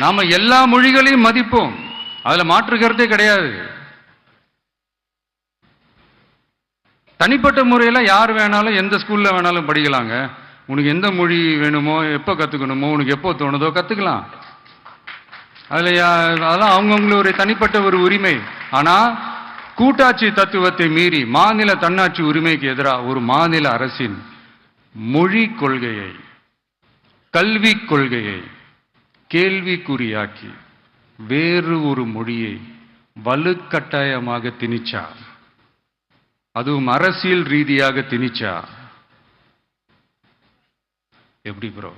நாம எல்லா மொழிகளையும் மதிப்போம், அதுல மாற்று கருத்தே கிடையாது. தனிப்பட்ட முறையில் யார் வேணாலும் எந்த ஸ்கூல்ல வேணாலும் படிக்கலாங்க. உனக்கு எந்த மொழி வேணுமோ, எப்போ கற்றுக்கணுமோ, உனக்கு எப்போ தோணுதோ கற்றுக்கலாம். அதெல்லாம் அவங்கவுங்களுடைய தனிப்பட்ட ஒரு உரிமை. ஆனால் கூட்டாட்சி தத்துவத்தை மீறி மாநில தன்னாட்சி உரிமைக்கு எதிராக ஒரு மாநில அரசின் மொழி கொள்கையை, கல்வி கொள்கையை கேள்விக்குறியாக்கி வேறு ஒரு மொழியை வலுக்கட்டாயமாக திணிச்சா, அதுவும் அரசியல் ரீதியாக திணிச்சா எப்படி ப்ரோ?